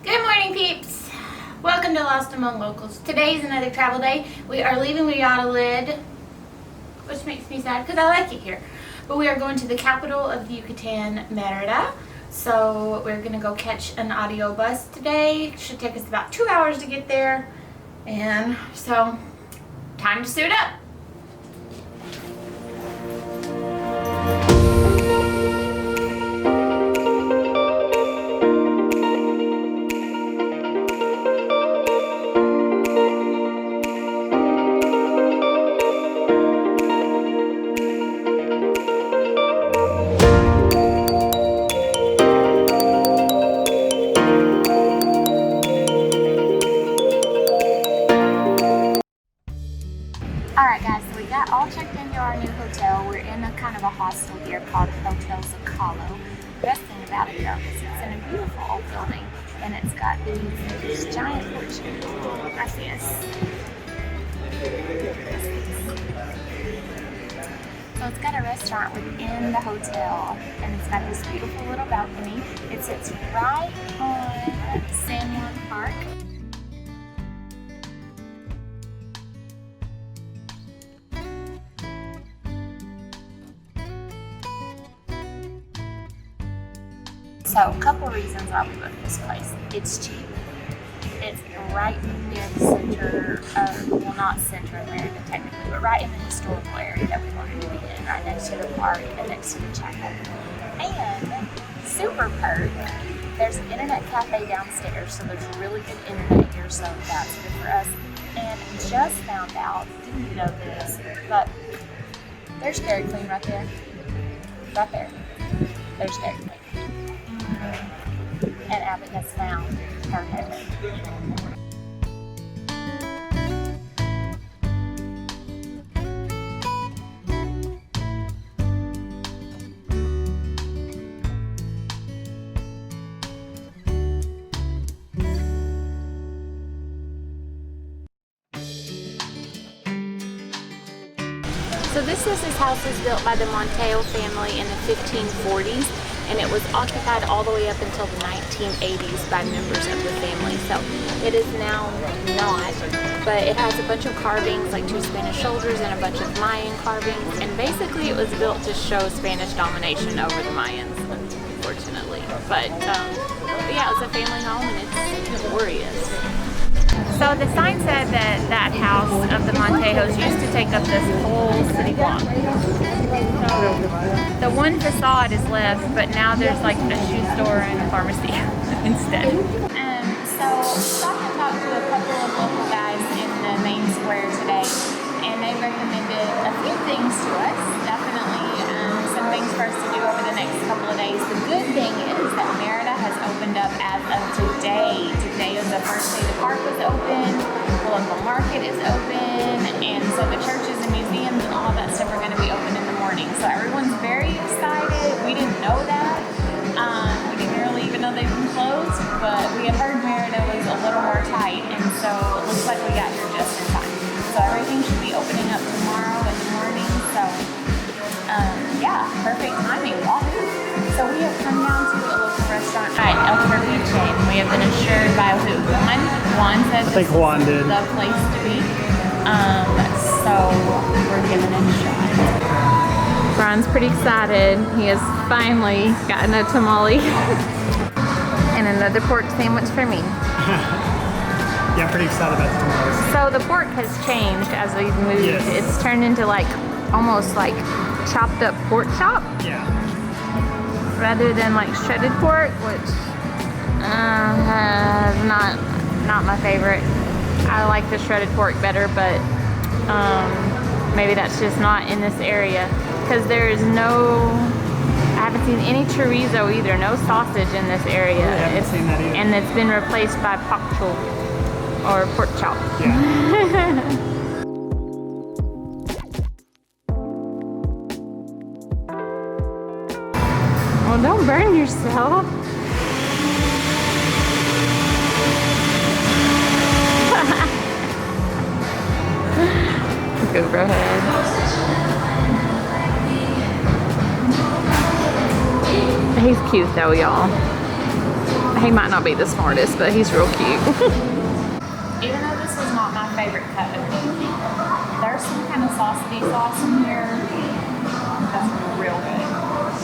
Good morning, peeps. Welcome to Lost Among Locals. Today is another travel day. We are leaving Valladolid, which makes me sad because I like it here. But we are going to the capital of the Yucatan, Merida. So we're going to go catch an audio bus today. It should take us about 2 hours to get there. And so, time to suit up. Alright guys, so we got all checked into our new hotel. We're in a kind of a hostel here called Hotel Zacalo. The best thing about it though is it's in a beautiful old building and it's got these giant porches. Gracias. So it's got a restaurant within the hotel and it's got this beautiful little balcony. It sits right on San Juan Park. So, a couple reasons why we booked this place. It's cheap. It's right near the center of, well, not center of Merida technically, but right in the historical area that we wanted to be in, right next to the park and next to the chapel. And, super perk, there's an internet cafe downstairs, so there's really good internet here, so that's good for us. And just found out, didn't know this, but there's Dairy Queen right there. Right there. There's Dairy Queen. And Abbott has found her heaven. So this house was built by the Montejo family in the 1540s. And it was occupied all the way up until the 1980s by members of the family. So it is now not, but it has a bunch of carvings, like 2 Spanish soldiers and a bunch of Mayan carvings. And basically it was built to show Spanish domination over the Mayans, unfortunately. But yeah, it's a family home and it's glorious. So the sign said that that house of the Montejos used to take up this whole city block. So the one facade is left, but now there's like a shoe store and a pharmacy instead. So stopped and talked to a couple of local guys in the main square today, and they recommended a few things to us. Definitely some things for us to do over the next couple of days. The good thing is that Merida has opened up as of today. Today is the first day the park was open, the local market is open, and so the churches and museums and all that stuff are going to be open in the morning. So everyone's very excited. We didn't know that. We didn't really even know they've been closed, but we had heard Merida was a little more tight, and so it looks like we got here just in time. So everything should be opening up tomorrow in the morning. So yeah, perfect timing. Wahoo! So we have come down to a local restaurant at El Carpiche, and we have been assured by who? Juan said this is the place to be. So we're giving it a shot. Ron's pretty excited. He has finally gotten a tamale and another pork sandwich for me. Yeah, I'm pretty excited about the tamales. So the pork has changed as we've moved. Yes. It's turned into like almost like chopped up pork chop. Yeah. Rather than like shredded pork, which not my favorite. I like the shredded pork better, but maybe that's just not in this area because there is no. I haven't seen any chorizo either. No sausage in this area. I haven't seen that either. And it's been replaced by pork chop or pork chop. Yeah. Well, don't burn yourself. Go ahead. He's cute though, y'all. He might not be the smartest, but he's real cute. Even though this is not my favorite cut of beef, there's some kind of sauce in here that's real good.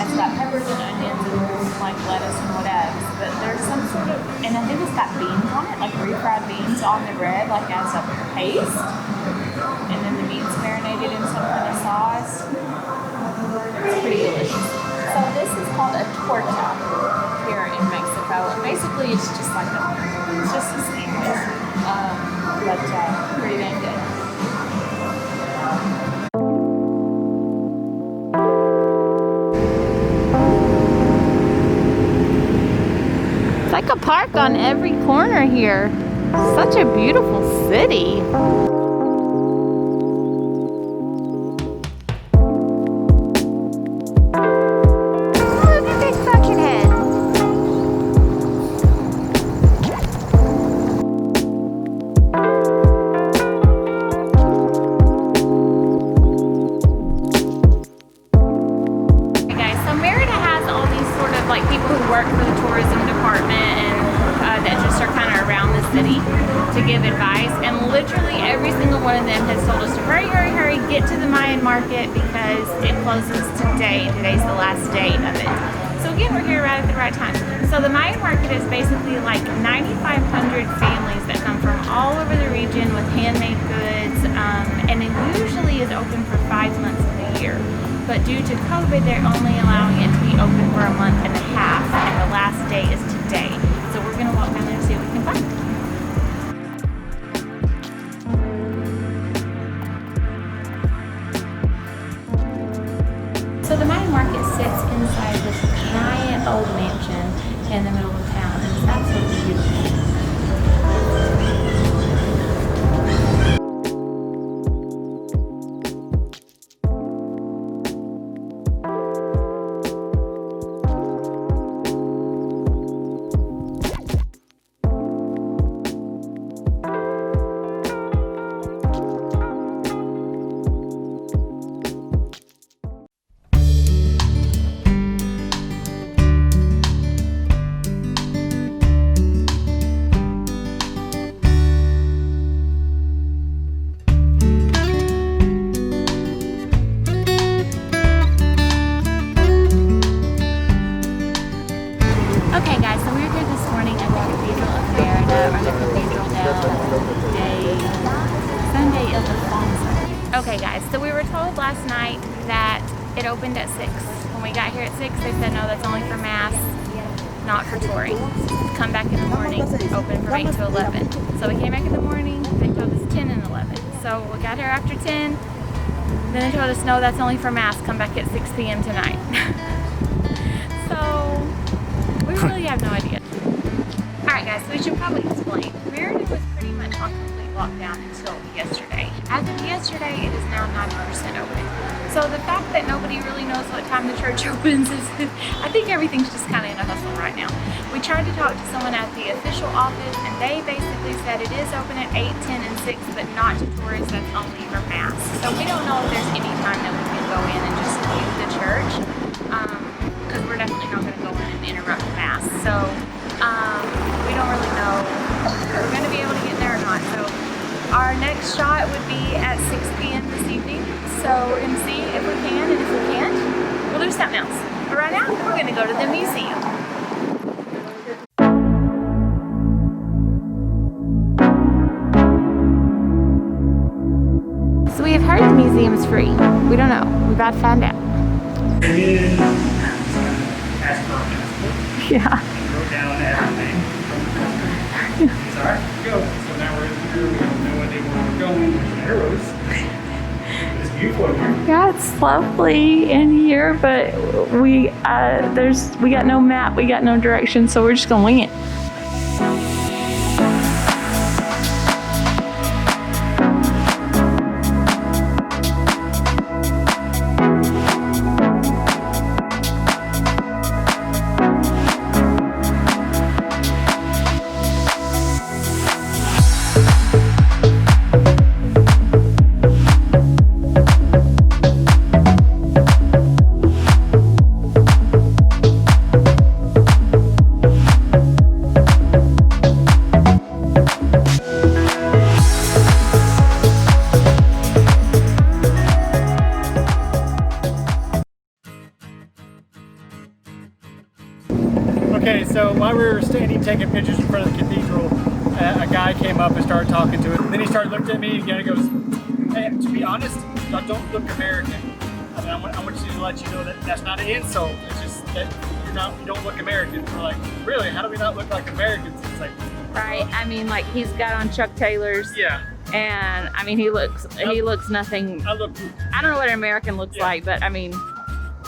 It's got peppers and onions and like lettuce and whatever, but there's some sort of, and I think it's got beans on it, like refried beans on the bread, like as a paste, and then the meat's marinated in some kind of sauce. It's pretty delicious. So this is called a torta here in Mexico, and basically it's just like it's just a sandwich, but pretty dang good. It's like a park on every corner here. Such a beautiful city. Look at this bucket head. Hey guys, so Merida has all these sort of like people who work for the tourism department and that just are kind of around the city to give advice, and literally every single one of them has told us to hurry, hurry, hurry, get to the Mayan market because it closes today. Today's the last day of it. So again, we're here right at the right time. So the Mayan market is basically like 9,500 families that come from all over the region with handmade goods, and it usually is open for 5 months of the year. But due to COVID, they're only allowing it to be open for a month and a half, and the last day is today. So we're gonna walk down there and see what we can find. So the Mayan market sits inside this giant old mansion in the middle of town, and it's absolutely beautiful. Okay guys, so we're here this morning at the Cathedral of Merida, or the Cathedral del Sunday Ildefonso. Okay guys, so we were told last night that it opened at 6. When we got here at 6, they said no, that's only for mass, not for touring. Come back in the morning, open from 8 to 11. So we came back in the morning, they told us 10 and 11. So we got here after 10, then they told us no, that's only for mass, come back at 6 p.m. tonight. So we really have no idea. Alright guys, so we should probably explain. Merida was pretty much on complete lockdown until yesterday. As of yesterday, it is now 90% open. So the fact that nobody really knows what time the church opens is, I think everything's just kind of in a hustle right now. We tried to talk to someone at the official office, and they basically said it is open at 8, 10, and 6, but not to tourists, that's only for mass. So we don't know if there's any time that we can go in and just leave the church, because we're definitely not going to go in and interrupt mass. So we don't really know if we're going to be able to get there or not. So our next shot would be at 6 p.m. this evening. So we're going to see if we can, and if we can't, we'll do something else. But right now, we're going to go to the museum. So we have heard the museum is free. We don't know. We're about to find out. Yeah. Wrote down everything. It's all right. Go. So now we're in here. We don't know where we're going. Arrows. It's beautiful over here. Yeah, it's lovely in here, but we got no map, we got no direction, so we're just gonna wing it. taking pictures in front of the cathedral, a guy came up and started talking to it. Then he started looking at me and he goes, "Hey, to be honest, don't look American. I mean, I want you to let you know that that's not an insult. It's just that you don't look American." We're like, "Really? How do we not look like Americans?" It's like, Right. I mean, like he's got on Chuck Taylors. yeah. And I mean, he looks nothing. I look. I don't know what an American looks like, but I mean,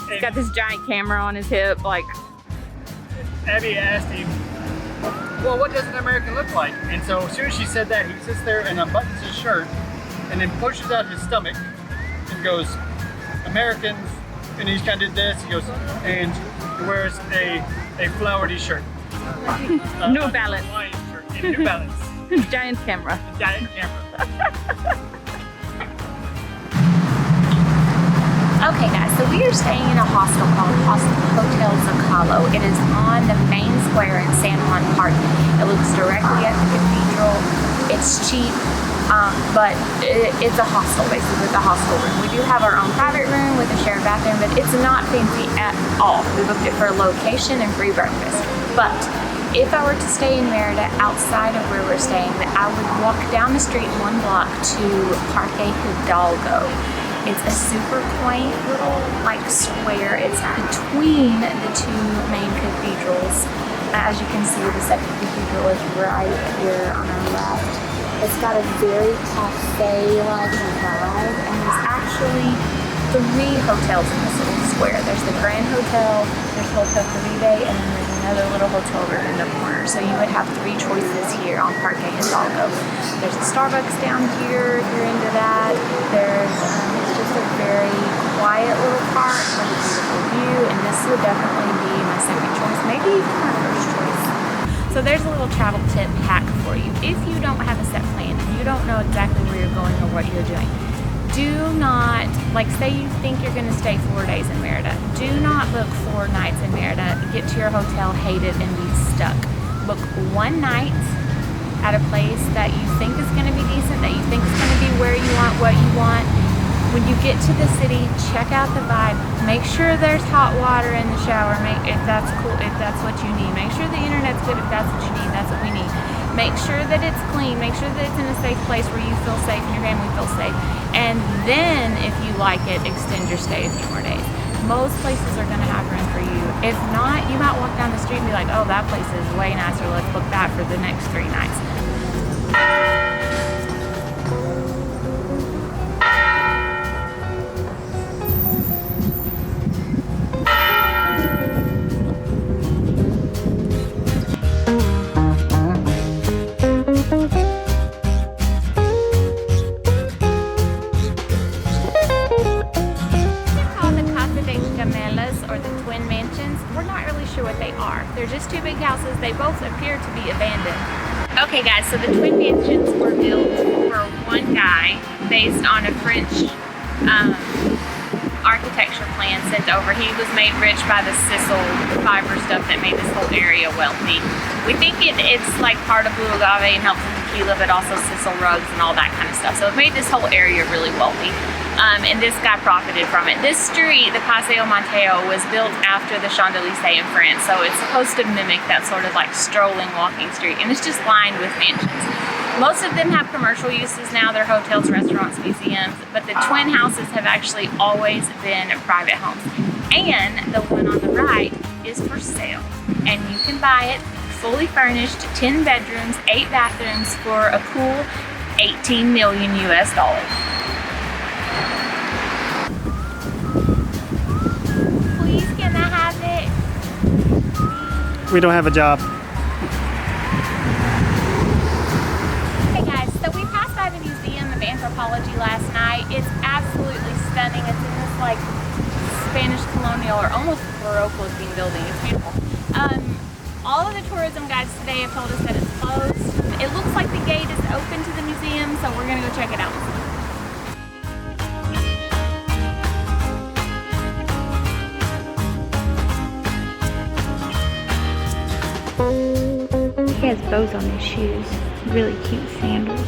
he's got this giant camera on his hip. Like, Abby asked him, "Well, what does an American look like?" And so as soon as she said that, he sits there and unbuttons his shirt and then pushes out his stomach and goes, "Americans," and he kind of did this. He goes, and he wears a flowery shirt. New Balance. Hawaiian shirt and New Balance. Giant camera. Giant camera. Okay guys, so we are staying in a hostel called Hotel Zacalo. It is on the main square in San Juan Park. It looks directly at the cathedral. It's cheap, but it's a hostel basically, with a hostel room. We do have our own private room with a shared bathroom, but it's not fancy at all. We booked it for location and free breakfast. But if I were to stay in Merida outside of where we're staying, I would walk down the street 1 block to Parque Hidalgo. It's a super quaint little square. It's between the two main cathedrals. As you can see, the second cathedral is right here on our left. It's got a very cafe-like vibe, and there's actually 3 hotels in this little square. There's the Grand Hotel, there's Hotel Caribe, and then there's another little hotel room in the corner. So you would have 3 choices here on Parque Hidalgo. There's a Starbucks down here if you're into that. There's it's just a very quiet little park with a beautiful view, and this would definitely be my second choice, maybe even my first choice. So there's a little travel tip hack for you. If you don't have a set plan and you don't know exactly where you're going or what you're doing, do not, say you think you're going to stay 4 days in Merida, do not book 4 nights in Merida, get to your hotel, hate it, and be stuck. Book 1 night at a place that you think is going to be decent, that you think is going to be where you want, what you want. When you get to the city, check out the vibe. Make sure there's hot water in the shower, if that's cool, if that's what you need. Make sure the internet's good if that's what you need, that's what we need. Make sure that it's clean, make sure that it's in a safe place where you feel safe and your family feels safe. And then, if you like it, extend your stay a few more days. Most places are gonna have room for you. If not, you might walk down the street and be like, "Oh, that place is way nicer, let's book that for the next 3 nights." They're just 2 big houses. They both appear to be abandoned. Okay guys, so the twin mansions were built for one guy based on a French architecture plan sent over. He was made rich by the sisal fiber stuff that made this whole area wealthy. We think it's like part of blue agave and helps with tequila, but also sisal rugs and all that kind of stuff. So it made this whole area really wealthy. And this guy profited from it. This street, the Paseo de Montejo, was built after the Champs Elysees in France, so it's supposed to mimic that sort of strolling walking street, and it's just lined with mansions. Most of them have commercial uses now. They're hotels, restaurants, museums, but the twin houses have actually always been private homes. And the one on the right is for sale, and you can buy it fully furnished, 10 bedrooms, 8 bathrooms for a cool $18 million US. Please, can I have it? We don't have a job. Hey guys, so we passed by the Museum of Anthropology last night. It's absolutely stunning. It's in this Spanish colonial or almost Baroque looking building. It's beautiful. All of the tourism guides today have told us that it's closed. It looks like the gate is open to the museum, so we're gonna go check it out. He has bows on his shoes. Really cute sandals.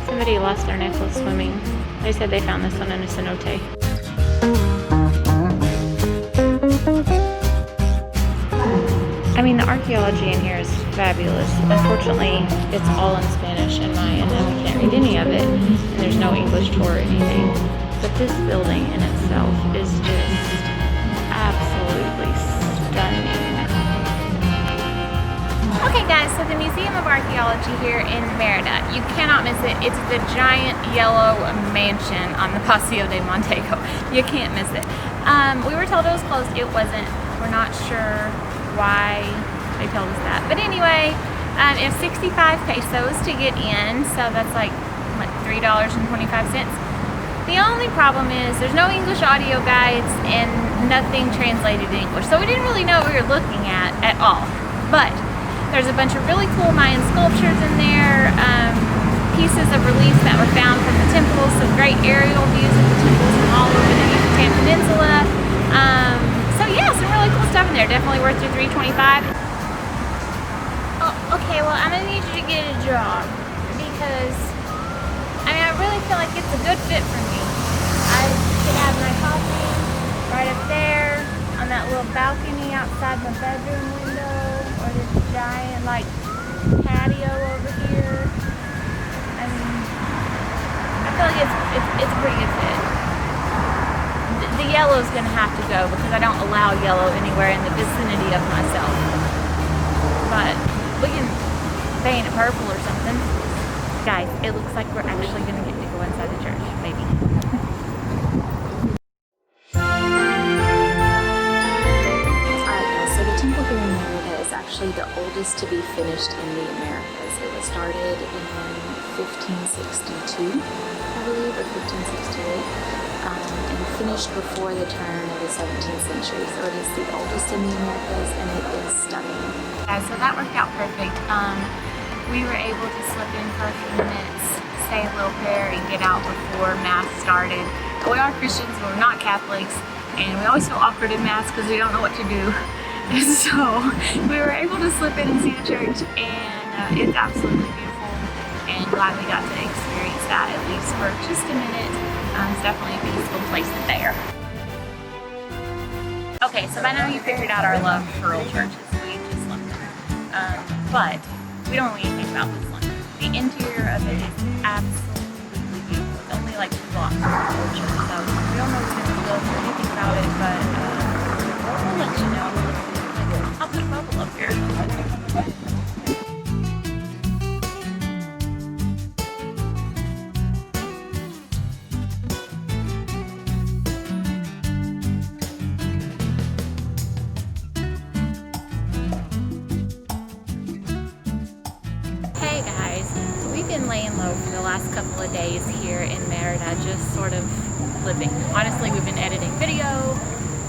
Somebody lost their necklace swimming. They said they found this one in a cenote. I mean, the archaeology in here is fabulous. Unfortunately, it's all in Spanish and Mayan, and we can't read any of it, and there's no English tour or anything. But this building in itself is just absolutely stunning. Okay guys, so the Museum of Archaeology here in Merida, you cannot miss it. It's the giant yellow mansion on the Paseo de Montejo. You can't miss it. We were told it was closed. It wasn't. We're not sure why they told us that. But anyway, it's 65 pesos to get in, so that's like, what, $3.25? The only problem is there's no English audio guides and nothing translated in English. So we didn't really know what we were looking at all. But there's a bunch of really cool Mayan sculptures in there, pieces of reliefs that were found from the temples, some great aerial views of the temples from all over the Yucatan Peninsula. So yeah, some really cool stuff in there. Definitely worth your $3.25. Oh, okay, well I'm gonna need you to get a job because I really feel like it's a good fit for me. I could have my coffee right up there on that little balcony outside my bedroom window, or this giant like patio over here. I mean, I feel like it's a pretty good fit. The yellow's gonna have to go because I don't allow yellow anywhere in the vicinity of myself. But we can paint it purple or something. Guys, it looks like we're actually gonna get to go inside the church, maybe. Alright guys, so the temple here in Merida is actually the oldest to be finished in the Americas. It was started in 1562, I believe, or 1568. And finished before the turn of the 17th century. So it is the oldest in the Americas, and it is stunning. Guys, so that worked out perfect. We were able to slip in for a few minutes, say a little prayer, and get out before Mass started. We are Christians, but we're not Catholics, and we always feel awkward in Mass because we don't know what to do. And so we were able to slip in and see the church, and it's absolutely beautiful, and glad we got to experience that at least for just a minute. It's definitely a peaceful place there. Okay, so by now you figured out our love for old churches. We just love them. But we don't know anything about this one. The interior of it is absolutely beautiful. It's only like 2 blocks from the old church, so we don't know the details or anything about it, but we'll let you know. I'll put a bubble up here. Laying low for the last couple of days here in Merida, just sort of living. Honestly, we've been editing video,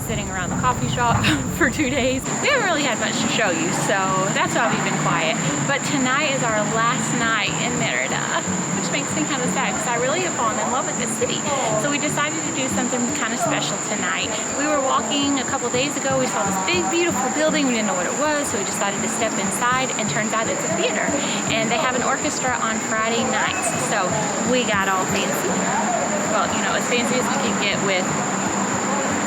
sitting around the coffee shop for 2 days. We haven't really had much to show you, so that's why we've been quiet. But tonight is our last night in Merida, which makes me kind of sad because I really have fallen in love with this city. So we decided to do something kind of special tonight. We were walking a couple days ago, we saw this big, beautiful building. We didn't know what it was, so we decided to step inside, and turns out it's a theater. And they have an orchestra on Friday nights, so we got all fancy. Well, you know, as fancy as we can get with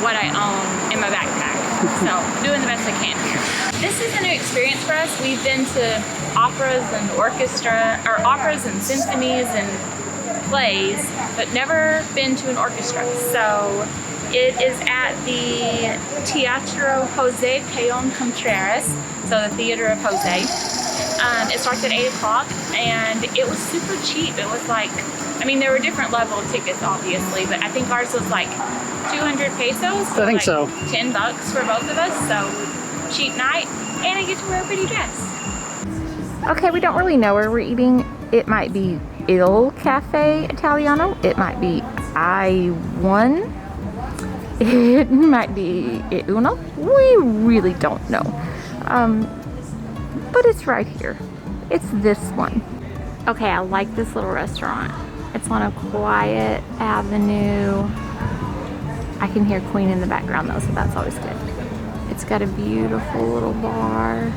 what I own in my backpack. So, doing the best I can here. This is a new experience for us. We've been to operas and orchestra, or operas and symphonies and plays, but never been to an orchestra. So, it is at the Teatro Jose Peon Contreras, so the Theater of Jose. It starts at 8 o'clock, and it was super cheap. It was like, I mean, there were different level of tickets, obviously, but I think ours was like 200 pesos. So I think like so. $10 for both of us, so cheap night, and I get to wear a pretty dress. Okay, we don't really know where we're eating. It might be Il Cafe Italiano. It might be I1. It might be Uno. We really don't know. But it's right here. It's this one. Okay, I like this little restaurant. It's on a quiet avenue. I can hear Queen in the background though, so that's always good. It's got a beautiful little bar.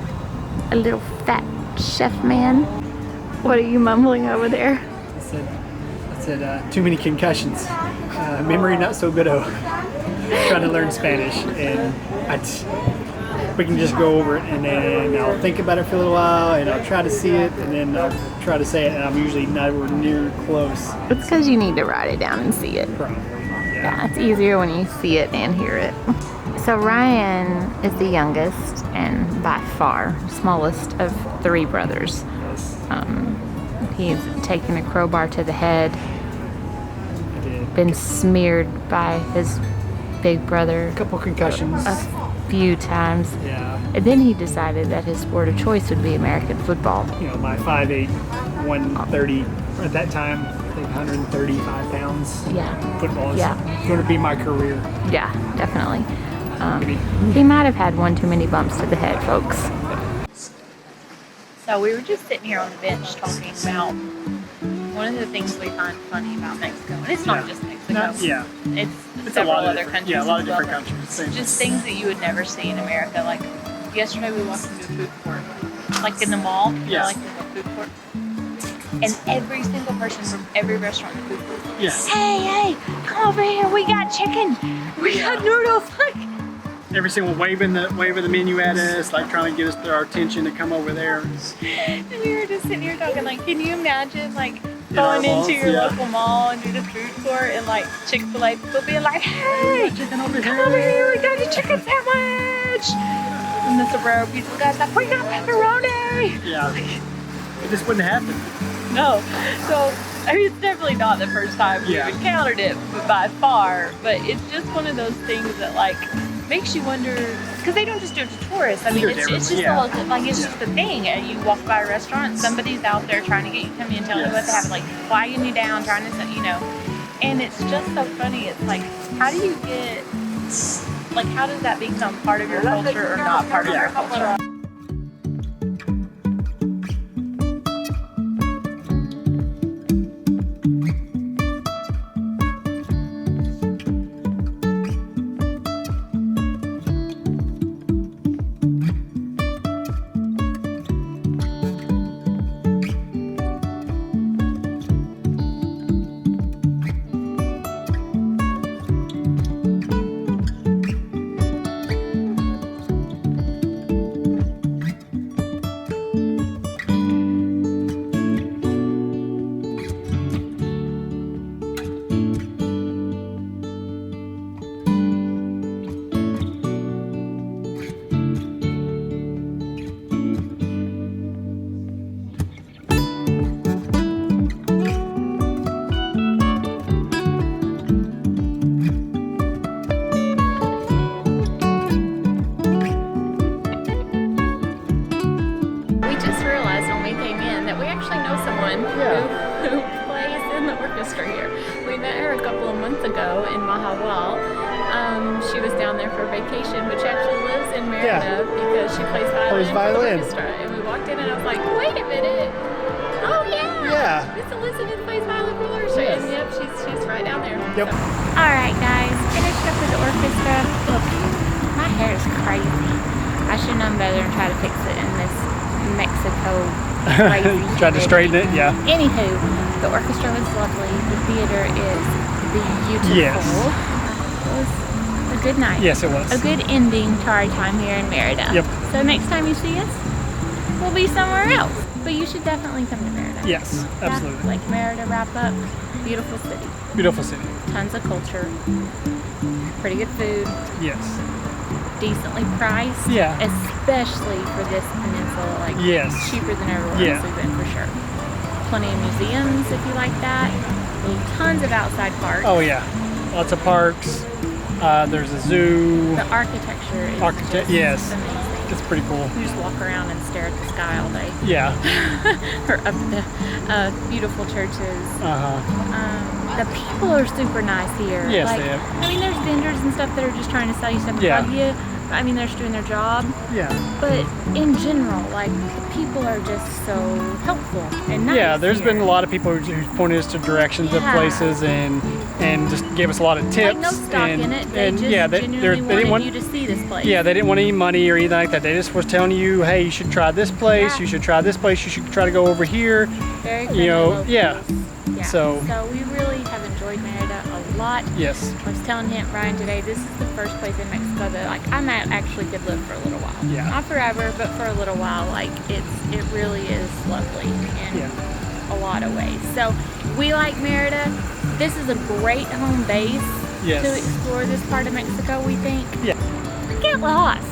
A little fat chef man. What are you mumbling over there? I said too many concussions. Memory not so good. Trying to learn Spanish, and we can just go over it, and then I'll think about it for a little while, and I'll try to see it, and then I'll try to say it, and I'm usually nowhere near close. It's because you need to write it down and see it. Probably. Yeah, it's easier when you see it and hear it. So Ryan is the youngest and by far smallest of 3 brothers. He's taken a crowbar to the head, been smeared by his big brother A couple concussions. a few times. Yeah. And then he decided that his sport of choice would be American football. You know, my 5'8", 130 at that time, I think 135 pounds. Yeah. Football is Yeah. going to be my career. Yeah, definitely. Maybe. He might have had one too many bumps to the head, folks. So we were just sitting here on the bench talking about one of the things we find funny about Mexico. And it's not just Mexico. Yeah. It's It's several a lot of other different- countries. Yeah, a lot of as well, different but countries. Same. Just things that you would never see in America. Like yesterday we walked into a food court. Like in the mall. You know, like there's a food court. And every single person from every restaurant in the food court. Yes. Hey, come over here. We got chicken. We got noodles. Like, Every single waving the menu at us, like trying to get us our attention to come over there. and we were just sitting here talking, like, can you imagine, like, our going malls, into your yeah. local mall and do the food court and, like, Chick-fil-A people being like, hey, Chicken over come over here, we got a chicken sandwich. And the sombrero pizza guy's like, we got pepperoni. Yeah. It just wouldn't happen. No. So, I mean, it's definitely not the first time we've Yeah. encountered it by far, but it's just one of those things that, like, makes you wonder, because they don't just do it to tourists. I mean, it's just Yeah. a local, like, it's just a thing. And you walk by a restaurant, somebody's out there trying to get you to come in and tell you what they have, like, flagging you down, trying to, you know. And it's just so funny. It's like, how do you get, like, how does that become part of your culture or not part of your culture? Who plays in the orchestra here. We met her a couple of months ago in Mahawal. She was down there for vacation, but she actually lives in Merida because she plays violin for the orchestra. And we walked in and I was like, wait a minute. Oh yeah. Miss Elizabeth plays violin for the orchestra. Yes. And yep, she's right down there. Yep. So. Alright guys, finished up with the orchestra. Look, my hair is crazy. I should have known better and try to fix it in this Mexico crazy Tried to straighten it, yeah. Anywho, the orchestra was lovely. The theater is beautiful. Yes. It was a good night. Yes, it was. A good ending to our time here in Merida. Yep. So next time you see us, we'll be somewhere else. But you should definitely come to Merida. Yes, absolutely. Yeah, like Merida wrap up. Beautiful city. Beautiful city. Tons of culture. Pretty good food. Yes. Decently priced. Yeah. Especially for this peninsula. Like Yes. cheaper than everywhere Yeah. else we've been for sure. Plenty of museums if you like that. Tons of outside parks. Oh yeah. Lots of parks. There's a zoo. The architecture is just yes. amazing. It's pretty cool. You just walk around and stare at the sky all day. Yeah. Or up the beautiful churches. Uh-huh. The people are super nice here. Yes, like, they are. I mean, there's vendors and stuff that are just trying to sell you stuff and Yeah. hug you. I mean, they're just doing their job. Yeah. But in general, like, the people are just so helpful and nice. Yeah, there's here. been a lot of people who pointed us to directions of Yeah. places and just gave us a lot of tips. Like, no stock and, in it. They and just yeah, genuinely they didn't wanted want you to see this place. Yeah, they didn't want any money or anything like that. They just was telling you, hey, you should try this place. Yeah. You should try this place. You should try to go over here. Very You know, friendly yeah. locals. Yeah. So we really have enjoyed Merida a lot. Yes. I was telling Ryan today, this is the first place in Mexico that like I might actually could live for a little while. Yeah. Not forever, but for a little while. Like it really is lovely in a lot of ways. So we like Merida. This is a great home base to explore this part of Mexico, we think. Yeah. Get lost.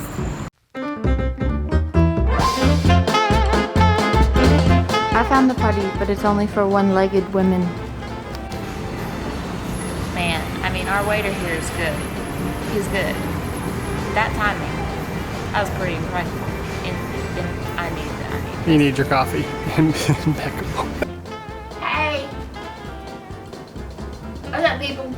I found the party, but it's only for one-legged women. Man, I mean, our waiter here is good. He's good. That timing, I was pretty impressed. And I need You need your coffee. Hey! What's up, people?